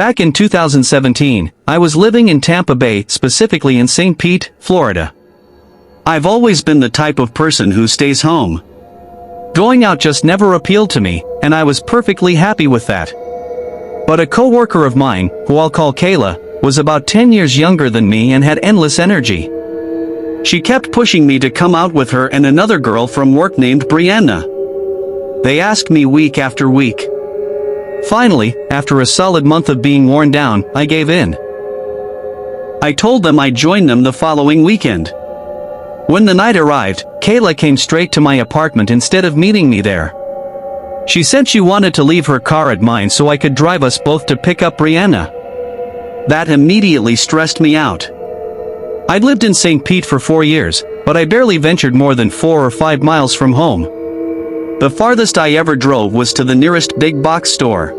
Back in 2017, I was living in Tampa Bay, specifically in St. Pete, Florida. I've always been the type of person who stays home. Going out just never appealed to me, and I was perfectly happy with that. But a coworker of mine, who I'll call Kayla, was about 10 years younger than me and had endless energy. She kept pushing me to come out with her and another girl from work named Brianna. They asked me week after week. Finally, after a solid month of being worn down, I gave in. I told them I'd join them the following weekend. When the night arrived, Kayla came straight to my apartment instead of meeting me there. She said she wanted to leave her car at mine so I could drive us both to pick up Brianna. That immediately stressed me out. I'd lived in St. Pete for 4 years, but I barely ventured more than 4 or 5 miles from home. The farthest I ever drove was to the nearest big box store.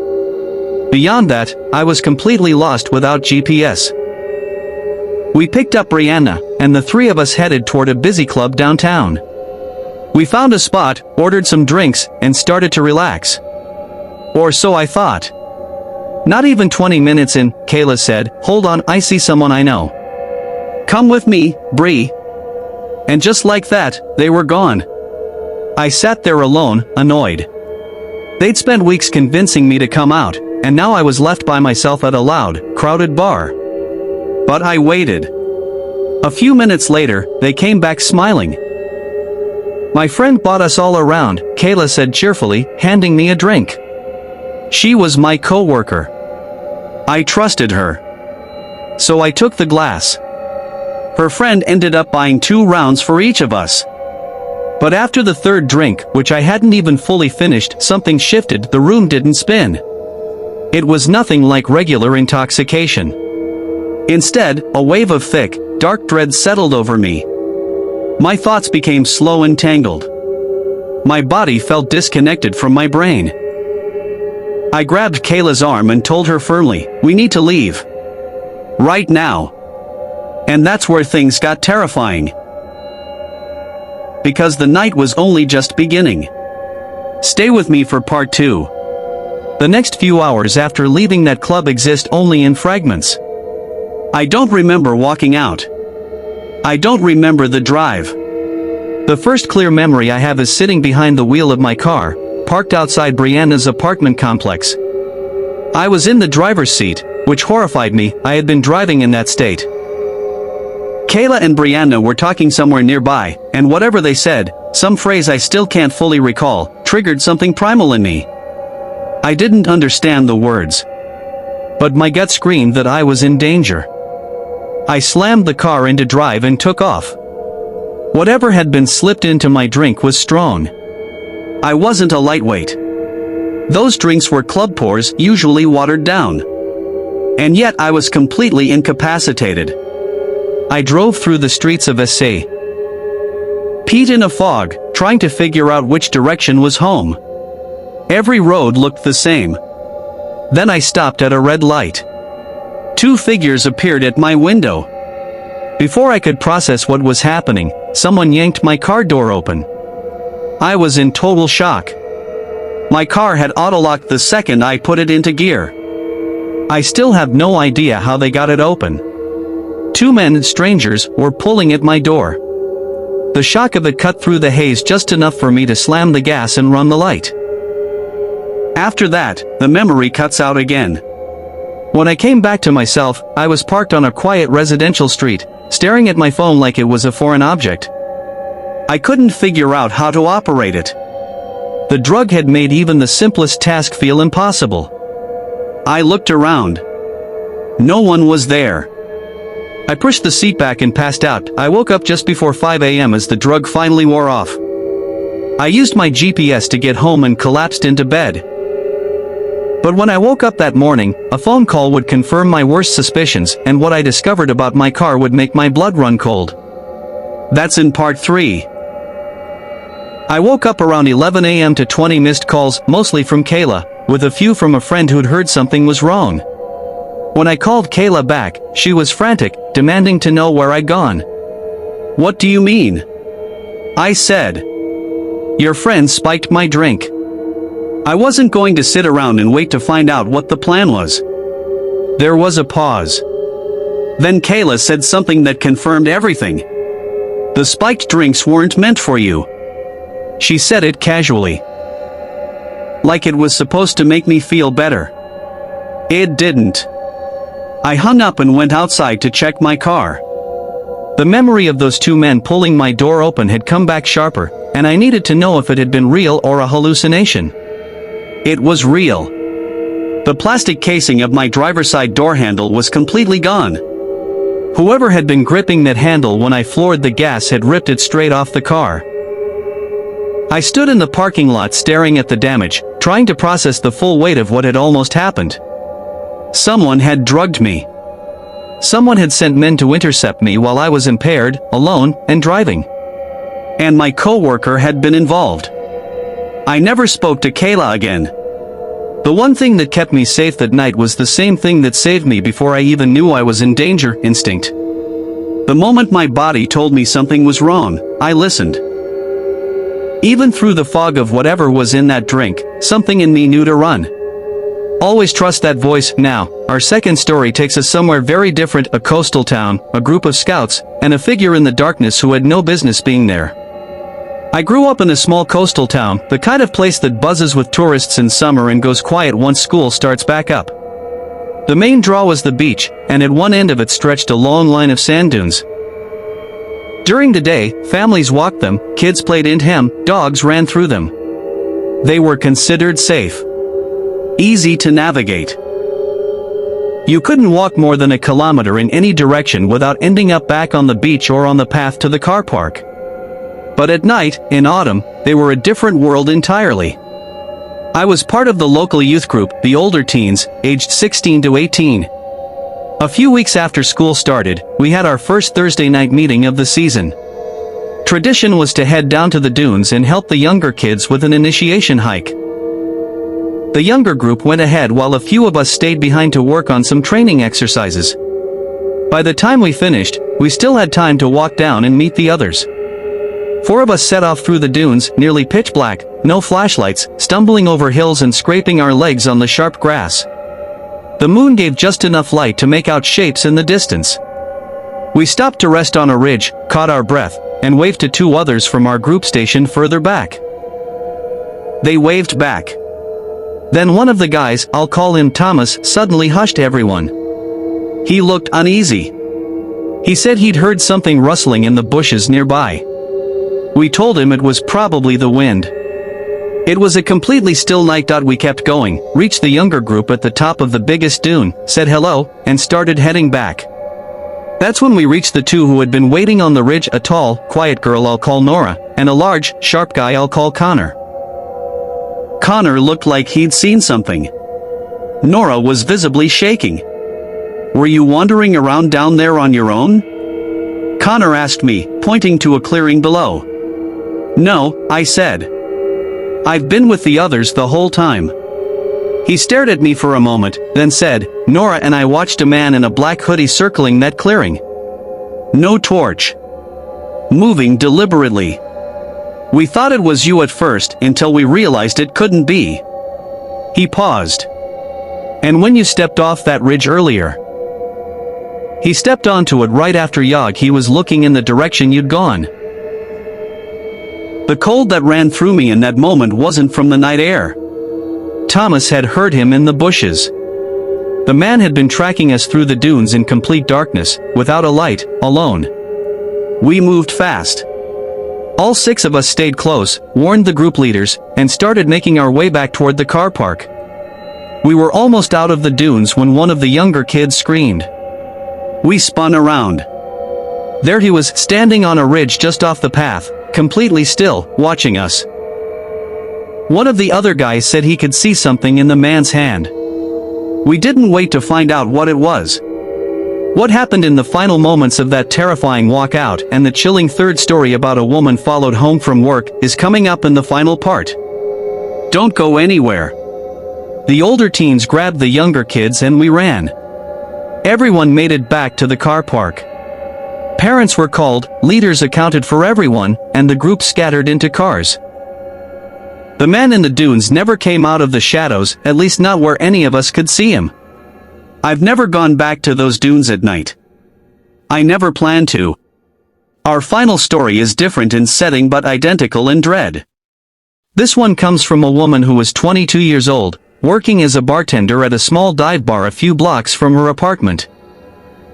Beyond that, I was completely lost without GPS. We picked up Brianna, and the three of us headed toward a busy club downtown. We found a spot, ordered some drinks, and started to relax. Or so I thought. Not even 20 minutes in, Kayla said, "Hold on, I see someone I know. Come with me, Bree." And just like that, they were gone. I sat there alone, annoyed. They'd spent weeks convincing me to come out, and now I was left by myself at a loud, crowded bar. But I waited. A few minutes later, they came back smiling. "My friend bought us all around," Kayla said cheerfully, handing me a drink. She was my coworker. I trusted her. So I took the glass. Her friend ended up buying 2 rounds for each of us. But after the third drink, which I hadn't even fully finished, something shifted. The room didn't spin. It was nothing like regular intoxication. Instead, a wave of thick, dark dread settled over me. My thoughts became slow and tangled. My body felt disconnected from my brain. I grabbed Kayla's arm and told her firmly, "We need to leave. Right now." And that's where things got terrifying. Because the night was only just beginning. Stay with me for part 2. The next few hours after leaving that club exist only in fragments. I don't remember walking out. I don't remember the drive. The first clear memory I have is sitting behind the wheel of my car, parked outside Brianna's apartment complex. I was in the driver's seat, which horrified me. I had been driving in that state. Kayla and Brianna were talking somewhere nearby, and whatever they said, some phrase I still can't fully recall, triggered something primal in me. I didn't understand the words. But my gut screamed that I was in danger. I slammed the car into drive and took off. Whatever had been slipped into my drink was strong. I wasn't a lightweight. Those drinks were club pours, usually watered down. And yet I was completely incapacitated. I drove through the streets of St. Pete in a fog, trying to figure out which direction was home. Every road looked the same. Then I stopped at a red light. 2 figures appeared at my window. Before I could process what was happening, someone yanked my car door open. I was in total shock. My car had auto-locked the second I put it into gear. I still have no idea how they got it open. 2 men, strangers, were pulling at my door. The shock of it cut through the haze just enough for me to slam the gas and run the light. After that, the memory cuts out again. When I came back to myself, I was parked on a quiet residential street, staring at my phone like it was a foreign object. I couldn't figure out how to operate it. The drug had made even the simplest task feel impossible. I looked around. No one was there. I pushed the seat back and passed out. I woke up just before 5 a.m. as the drug finally wore off. I used my GPS to get home and collapsed into bed. But when I woke up that morning, a phone call would confirm my worst suspicions, and what I discovered about my car would make my blood run cold. That's in part 3. I woke up around 11 a.m. to 20 missed calls, mostly from Kayla, with a few from a friend who'd heard something was wrong. When I called Kayla back, she was frantic, demanding to know where I'd gone. "What do you mean?" I said. "Your friend spiked my drink." I wasn't going to sit around and wait to find out what the plan was. There was a pause. Then Kayla said something that confirmed everything. The spiked drinks weren't meant for you. She said it casually. Like it was supposed to make me feel better. It didn't. I hung up and went outside to check my car. The memory of those two men pulling my door open had come back sharper, and I needed to know if it had been real or a hallucination. It was real. The plastic casing of my driver's side door handle was completely gone. Whoever had been gripping that handle when I floored the gas had ripped it straight off the car. I stood in the parking lot staring at the damage, trying to process the full weight of what had almost happened. Someone had drugged me. Someone had sent men to intercept me while I was impaired, alone, and driving. And my coworker had been involved. I never spoke to Kayla again. The one thing that kept me safe that night was the same thing that saved me before I even knew I was in danger: instinct. The moment my body told me something was wrong, I listened. Even through the fog of whatever was in that drink, something in me knew to run. Always trust that voice. Now, our second story takes us somewhere very different: a coastal town, a group of scouts, and a figure in the darkness who had no business being there. I grew up in a small coastal town, the kind of place that buzzes with tourists in summer and goes quiet once school starts back up. The main draw was the beach, and at one end of it stretched a long line of sand dunes. During the day, families walked them, kids played in them, dogs ran through them. They were considered safe. Easy to navigate. You couldn't walk more than a kilometer in any direction without ending up back on the beach or on the path to the car park. But at night, in autumn, they were a different world entirely. I was part of the local youth group, the older teens, aged 16 to 18. A few weeks after school started, we had our first Thursday night meeting of the season. Tradition was to head down to the dunes and help the younger kids with an initiation hike. The younger group went ahead while a few of us stayed behind to work on some training exercises. By the time we finished, we still had time to walk down and meet the others. 4 of us set off through the dunes, nearly pitch black, no flashlights, stumbling over hills and scraping our legs on the sharp grass. The moon gave just enough light to make out shapes in the distance. We stopped to rest on a ridge, caught our breath, and waved to 2 others from our group stationed further back. They waved back. Then one of the guys, I'll call him Thomas, suddenly hushed everyone. He looked uneasy. He said he'd heard something rustling in the bushes nearby. We told him it was probably the wind. It was a completely still night. We kept going, reached the younger group at the top of the biggest dune, said hello, and started heading back. That's when we reached the 2 who had been waiting on the ridge: a tall, quiet girl I'll call Nora, and a large, sharp guy I'll call Connor. Connor looked like he'd seen something. Nora was visibly shaking. "Were you wandering around down there on your own?" Connor asked me, pointing to a clearing below. "No," I said. "I've been with the others the whole time." He stared at me for a moment, then said, "Nora and I watched a man in a black hoodie circling that clearing. No torch. Moving deliberately. We thought it was you at first, until we realized it couldn't be." He paused. "And when you stepped off that ridge earlier?" He stepped onto it right after he was looking in the direction you'd gone. The cold that ran through me in that moment wasn't from the night air. Thomas had heard him in the bushes. The man had been tracking us through the dunes in complete darkness, without a light, alone. We moved fast. All 6 of us stayed close, warned the group leaders, and started making our way back toward the car park. We were almost out of the dunes when one of the younger kids screamed. We spun around. There he was, standing on a ridge just off the path, completely still, watching us. One of the other guys said he could see something in the man's hand. We didn't wait to find out what it was. What happened in the final moments of that terrifying walkout and the chilling third story about a woman followed home from work is coming up in the final part. Don't go anywhere. The older teens grabbed the younger kids and we ran. Everyone made it back to the car park. Parents were called, leaders accounted for everyone, and the group scattered into cars. The man in the dunes never came out of the shadows, at least not where any of us could see him. I've never gone back to those dunes at night. I never plan to. Our final story is different in setting but identical in dread. This one comes from a woman who was 22 years old, working as a bartender at a small dive bar a few blocks from her apartment.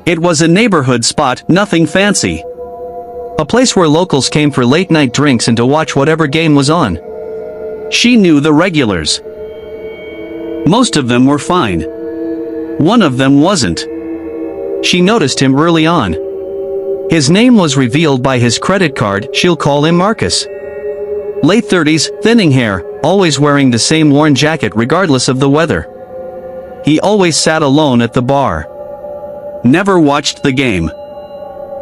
It was a neighborhood spot, nothing fancy. A place where locals came for late-night drinks and to watch whatever game was on. She knew the regulars. Most of them were fine. One of them wasn't. She noticed him early on. His name was revealed by his credit card. She'll call him Marcus. Late 30s, thinning hair, always wearing the same worn jacket regardless of the weather. He always sat alone at the bar. Never watched the game.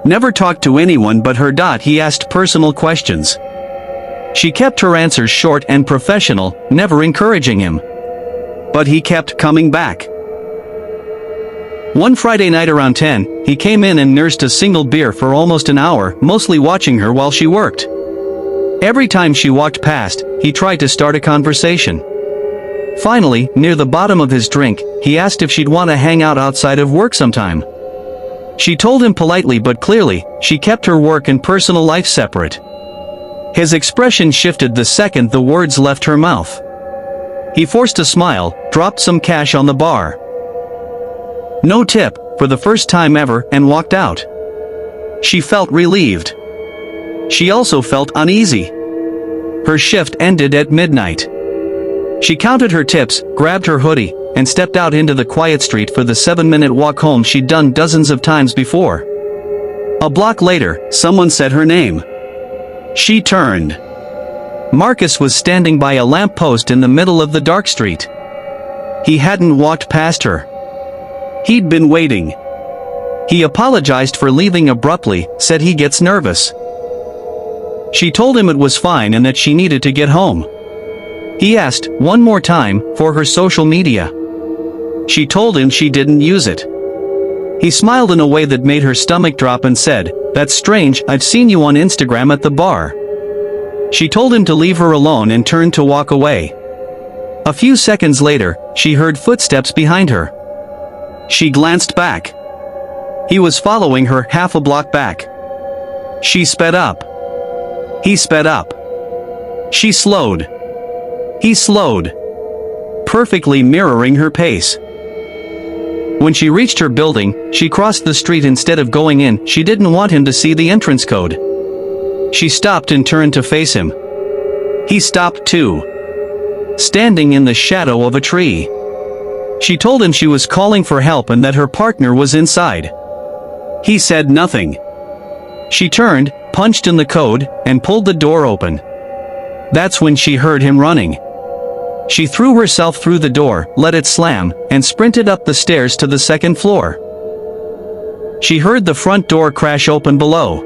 Never talked to anyone but her. He asked personal questions. She kept her answers short and professional, never encouraging him. But he kept coming back. One Friday night around 10, he came in and nursed a single beer for almost an hour, mostly watching her while she worked. Every time she walked past, he tried to start a conversation. Finally, near the bottom of his drink, he asked if she'd want to hang out outside of work sometime. She told him politely but clearly, she kept her work and personal life separate. His expression shifted the second the words left her mouth. He forced a smile, dropped some cash on the bar. No tip, for the first time ever, and walked out. She felt relieved. She also felt uneasy. Her shift ended at midnight. She counted her tips, grabbed her hoodie, and stepped out into the quiet street for the 7-minute walk home she'd done dozens of times before. A block later, someone said her name. She turned. Marcus was standing by a lamppost in the middle of the dark street. He hadn't walked past her. He'd been waiting. He apologized for leaving abruptly, said he gets nervous. She told him it was fine and that she needed to get home. He asked, one more time, for her social media. She told him she didn't use it. He smiled in a way that made her stomach drop and said, "That's strange, I've seen you on Instagram at the bar." She told him to leave her alone and turned to walk away. A few seconds later, she heard footsteps behind her. She glanced back. He was following her half a block back. She sped up. He sped up. She slowed. He slowed. Perfectly mirroring her pace. When she reached her building, she crossed the street instead of going in. She didn't want him to see the entrance code. She stopped and turned to face him. He stopped too. Standing in the shadow of a tree. She told him she was calling for help and that her partner was inside. He said nothing. She turned, punched in the code, and pulled the door open. That's when she heard him running. She threw herself through the door, let it slam, and sprinted up the stairs to the second floor. She heard the front door crash open below.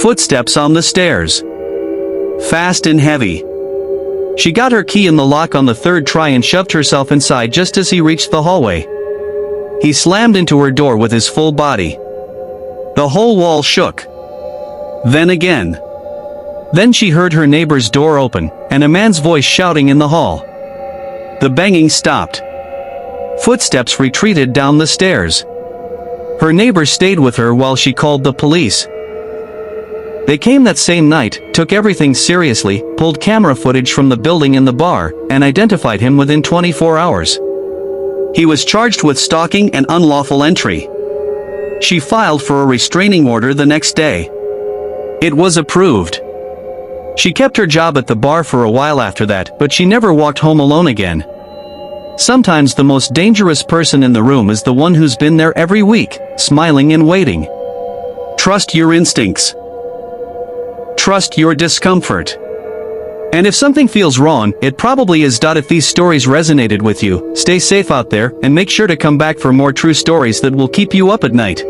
Footsteps on the stairs. Fast and heavy. She got her key in the lock on the third try and shoved herself inside just as he reached the hallway. He slammed into her door with his full body. The whole wall shook. Then again. Then she heard her neighbor's door open, and a man's voice shouting in the hall. The banging stopped. Footsteps retreated down the stairs. Her neighbor stayed with her while she called the police. They came that same night, took everything seriously, pulled camera footage from the building and the bar, and identified him within 24 hours. He was charged with stalking and unlawful entry. She filed for a restraining order the next day. It was approved. She kept her job at the bar for a while after that, but she never walked home alone again. Sometimes the most dangerous person in the room is the one who's been there every week, smiling and waiting. Trust your instincts. Trust your discomfort. And if something feels wrong, it probably is. If these stories resonated with you, stay safe out there, and make sure to come back for more true stories that will keep you up at night.